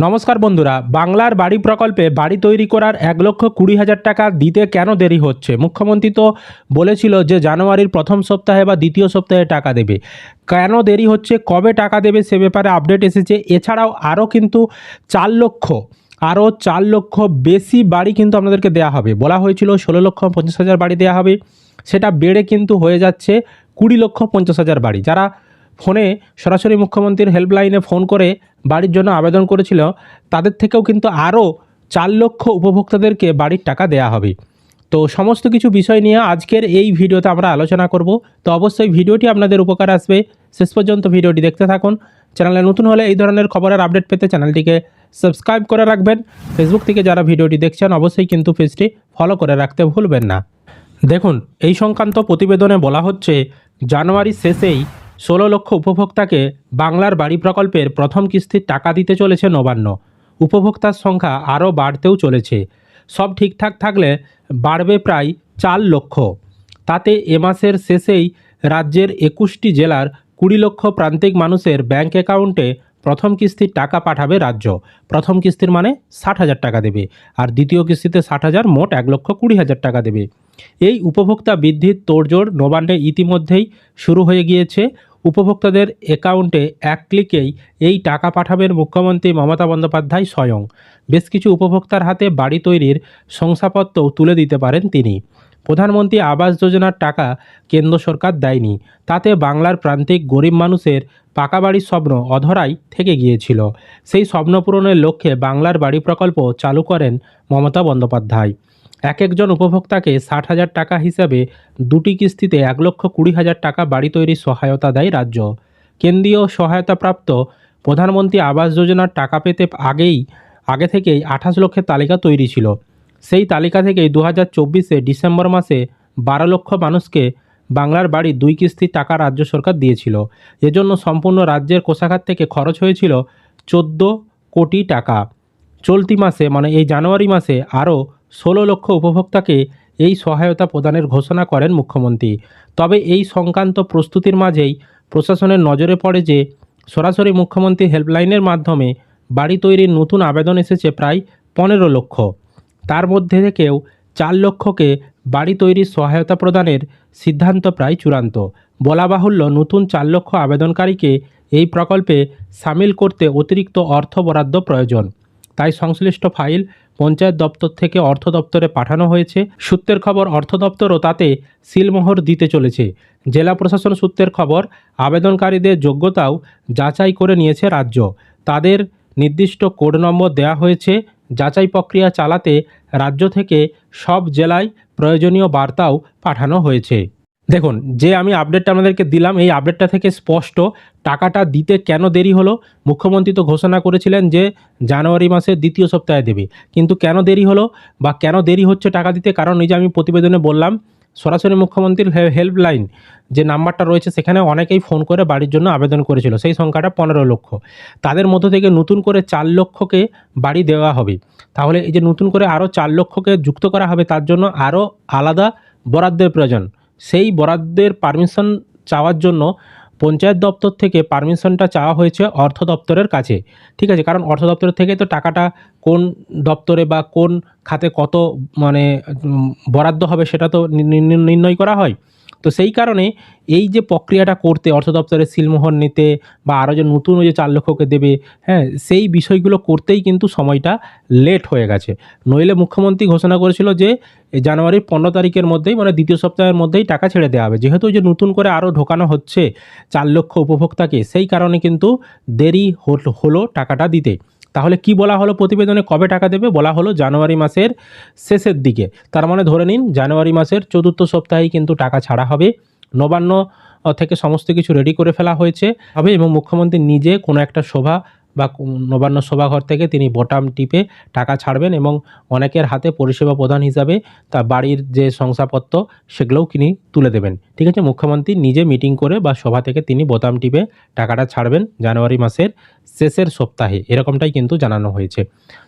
নমস্কার বন্ধুরা, বাংলার বাড়ি প্রকল্পে বাড়ি তৈরি করার 1,20,000 টাকা দিতে কেন দেরি হচ্ছে? মুখ্যমন্ত্রী তো বলেছিল যে জানুয়ারির প্রথম সপ্তাহে বা দ্বিতীয় সপ্তাহে টাকা দেবে। কেন দেরি হচ্ছে, কবে টাকা দেবে সে ব্যাপারে আপডেট এসেছে। এছাড়াও আরও কিন্তু 4 লক্ষ বেশি বাড়ি কিন্তু আপনাদেরকে দেওয়া হবে। বলা হয়েছিল 16,50,000 বাড়ি দেওয়া হবে, সেটা বেড়ে কিন্তু হয়ে যাচ্ছে 20,50,000 বাড়ি। যারা ফোনে সরাসরি মুখ্যমন্ত্রীর হেল্পলাইনে ফোন করে বাড়ির জন্য আবেদন করেছিল, তাদের থেকেও কিন্তু আরও 4 লক্ষ উপভোক্তাদেরকে বাড়ির টাকা দেয়া হবে। তো সমস্ত কিছু বিষয় নিয়ে আজকের এই ভিডিওতে আমরা আলোচনা করব। তো অবশ্যই ভিডিওটি আপনাদের উপকার আসবে, শেষ পর্যন্ত ভিডিওটি দেখতে থাকুন। চ্যানেলে নতুন হলে এই ধরনের খবরের আপডেট পেতে চ্যানেলটিকে সাবস্ক্রাইব করে রাখবেন। ফেসবুক থেকে যারা ভিডিওটি দেখছেন অবশ্যই কিন্তু পেজটি ফলো করে রাখতে ভুলবেন না। দেখুন, এই সংক্রান্ত প্রতিবেদনে বলা হচ্ছে, জানুয়ারি শেষেই 16 লক্ষ উপভোক্তাকে বাংলার বাড়ি প্রকল্পের প্রথম কিস্তির টাকা দিতে চলেছে নবান্ন। উপভোক্তার সংখ্যা আরও বাড়তেও চলেছে। সব ঠিকঠাক থাকলে বাড়বে প্রায় 4 লক্ষ। তাতে এ মাসের শেষেই রাজ্যের 21টি জেলার 20 লক্ষ প্রান্তিক মানুষের ব্যাংক অ্যাকাউন্টে প্রথম কিস্তির টাকা পাঠাবে রাজ্য। প্রথম কিস্তির মানে 60,000 টাকা দেবে, আর দ্বিতীয় কিস্তিতে 60,000, মোট 1,20,000 টাকা দেবে। এই উপভোক্তা বৃদ্ধির তোড়জোড় নবান্নে ইতিমধ্যেই শুরু হয়ে গিয়েছে। উপভোক্তাদের অ্যাকাউন্টে এক ক্লিকেই এই টাকা পাঠাবেন মুখ্যমন্ত্রী মমতা বন্দ্যোপাধ্যায় স্বয়ং। বেশ কিছু উপভোক্তার হাতে বাড়ি তৈরির শংসাপত্রও তুলে দিতে পারেন তিনি। প্রধানমন্ত্রী আবাস যোজনার টাকা কেন্দ্র সরকার দেয়নি, তাতে বাংলার প্রান্তিক গরিব মানুষের পাকা বাড়ির স্বপ্ন অধরাই থেকে গিয়েছিল। সেই স্বপ্ন পূরণের লক্ষ্যে বাংলার বাড়ি প্রকল্প চালু করেন মমতা বন্দ্যোপাধ্যায়। এক একজন উপভোক্তাকে 60,000 টাকা হিসাবে দুটি কিস্তিতে 1,20,000 টাকা বাড়ি তৈরির সহায়তা দেয় রাজ্য। কেন্দ্রীয় সহায়তাপ্রাপ্ত প্রধানমন্ত্রী আবাস যোজনার টাকা পেতে আগে থেকেই 28 লক্ষের তালিকা তৈরি ছিল। সেই তালিকা থেকেই 2024-এ ডিসেম্বর মাসে 12 লক্ষ মানুষকে বাংলার বাড়ি 2 কিস্তির টাকা রাজ্য সরকার দিয়েছিল। এজন্য সম্পূর্ণ রাজ্যের কোষাগার থেকে খরচ হয়েছিল 14 কোটি টাকা। চলতি মাসে মানে এই জানুয়ারি মাসে আরও 16 লক্ষ উপভোক্তাকে এই সহায়তা প্রদানের ঘোষণা করেন মুখ্যমন্ত্রী। তবে এই সংক্রান্ত প্রস্তুতির মাঝেই প্রশাসনের নজরে পড়ে যে সরাসরি মুখ্যমন্ত্রীর হেল্পলাইনের মাধ্যমে বাড়ি তৈরির নতুন আবেদন এসেছে প্রায় 15 লক্ষ। তার মধ্যে থেকেও 4 লক্ষকে বাড়ি তৈরির সহায়তা প্রদানের সিদ্ধান্ত প্রায় চূড়ান্ত। বলা বাহুল্য, নতুন 4 লক্ষ আবেদনকারীকে এই প্রকল্পে সামিল করতে অতিরিক্ত অর্থ বরাদ্দ প্রয়োজন। তাই সংশ্লিষ্ট ফাইল পঞ্চায়েত দপ্তর থেকে অর্থ দপ্তরে পাঠানো হয়েছে। সূত্রের খবর, অর্থ দপ্তরও তাতে সিলমোহর দিতে চলেছে। জেলা প্রশাসন সূত্রের খবর, আবেদনকারীদের যোগ্যতাও যাচাই করে নিয়েছে রাজ্য। তাদের নির্দিষ্ট কোড নম্বর দেওয়া হয়েছে। যাচাই প্রক্রিয়া চালাতে রাজ্য থেকে সব জেলায় প্রয়োজনীয় বার্তাও পাঠানো হয়েছে। দেখুন, যে আমি আপডেটটা আপনাদেরকে দিলাম, এই আপডেটটা থেকে স্পষ্ট টাকাটা দিতে কেন দেরি হলো। মুখ্যমন্ত্রী তো ঘোষণা করেছিলেন যে জানুয়ারি মাসের দ্বিতীয় সপ্তাহে দেবে, কিন্তু কেন দেরি হলো বা কেন দেরি হচ্ছে টাকা দিতে? কারণ এই যে আমি প্রতিবেদনে বললাম, সরাসরি মুখ্যমন্ত্রীর হেল্পলাইন যে নাম্বারটা রয়েছে সেখানে অনেকেই ফোন করে বাড়ির জন্য আবেদন করেছিল। সেই সংখ্যাটা 15 লক্ষ। তাদের মধ্য থেকে নতুন করে 4 লক্ষকে বাড়ি দেওয়া হবে। তাহলে এই যে নতুন করে আরও 4 লক্ষকে যুক্ত করা হবে, তার জন্য আরও আলাদা বরাদ্দের প্রয়োজন। সেই বরাদ্দের পারমিশন চাওয়ার জন্য পঞ্চায়েত দপ্তর থেকে পারমিশনটা চাওয়া হয়েছে অর্থ দপ্তরের কাছে। ঠিক আছে, কারণ অর্থ দপ্তরের থেকে তো টাকাটা কোন দপ্তরে বা কোন খাতে কত মানে বরাদ্দ হবে সেটা তো নির্ণয় করা হয়। তো সেই কারণে এই যে প্রক্রিয়াটা করতে, অর্থ দপ্তরে সিলমোহর নিতে বা আরও যে নতুন ওই যে 4 লক্ষকে দেবে, হ্যাঁ, সেই বিষয়গুলো করতেই কিন্তু সময়টা লেট হয়ে গেছে। নইলে মুখ্যমন্ত্রী ঘোষণা করেছিল যে এই জানুয়ারির 15 তারিখের মধ্যেই মানে দ্বিতীয় সপ্তাহের মধ্যেই টাকা ছেড়ে দেওয়া হবে। যেহেতু যে নতুন করে আরও ঢোকানো হচ্ছে 4 লক্ষ উপভোক্তাকে, সেই কারণে কিন্তু দেরি হলো টাকাটা দিতে। তাহলে কি বলা হলো প্রতিবেদনে, কবে টাকা দেবে? বলা হলো জানুয়ারি মাসের শেষের দিকে। তার মানে ধরে নিন জানুয়ারি মাসের 4র্থ সপ্তাহেই কিন্তু টাকা ছাড়া হবে। নবান্ন থেকে সমস্ত কিছু রেডি করে ফেলা হয়েছে হবে এবং মুখ্যমন্ত্রী নিজে কোনো একটা সভা বা নবান্ন সভাঘর থেকে তিনি বোতাম টিপে টাকা ছাড়বেন এবং অনেকের হাতে পরিষেবা প্রদান হিসাবে তার বাড়ির যে শংসাপত্র সেগুলোও তিনি তুলে দেবেন। ঠিক আছে, মুখ্যমন্ত্রী নিজে মিটিং করে বা সভা থেকে তিনি বোতাম টিপে টাকাটা ছাড়বেন জানুয়ারি মাসের শেষের সপ্তাহে, এরকমটাই কিন্তু জানানো হয়েছে।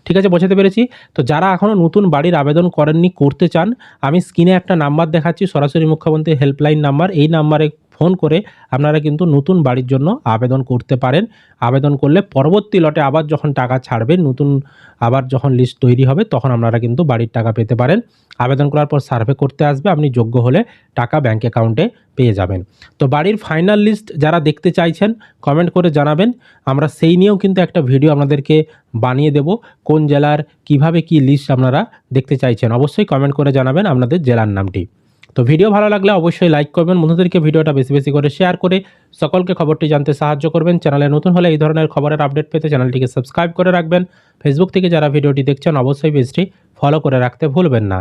ঠিক আছে, বোঝাতে পেরেছি? তো যারা এখনও নতুন বাড়ির আবেদন করেননি, করতে চান, আমি স্ক্রিনে একটা নাম্বার দেখাচ্ছি, সরাসরি মুখ্যমন্ত্রীর হেল্পলাইন নাম্বার। এই নাম্বারে ফোন করে আপনারা কিন্তু নতুন বাড়ির জন্য আবেদন করতে পারেন। আবেদন করলে পরবর্তী লটে আবার যখন টাকা ছাড়বে, নতুন আবার যখন লিস্ট তৈরি হবে, তখন আপনারা কিন্তু বাড়ির টাকা পেতে পারেন। আবেদন করার পর সার্ভে করতে আসবে, আপনি যোগ্য হলে টাকা ব্যাঙ্ক অ্যাকাউন্টে পেয়ে যাবেন। তো বাড়ির ফাইনাল লিস্ট যারা দেখতে চাইছেন কমেন্ট করে জানাবেন, আমরা সেই নিয়েও কিন্তু একটা ভিডিও আপনাদেরকে বানিয়ে দেব। কোন জেলার কিভাবে কি লিস্ট আপনারা দেখতে চাইছেন অবশ্যই কমেন্ট করে জানাবেন আপনাদের জেলার নামটি। তো ভিডিও ভালো লাগলে অবশ্যই লাইক করবেন, বন্ধুদেরকে ভিডিওটা বেশি বেশি করে শেয়ার করে সকলকে খবরটি জানতে সাহায্য করবেন। চ্যানেলে নতুন হলে এই ধরনের খবরের আপডেট পেতে চ্যানেলটিকে সাবস্ক্রাইব করে রাখবেন। ফেসবুক থেকে যারা ভিডিওটি দেখছেন অবশ্যই পেজটি ফলো করে রাখতে ভুলবেন না।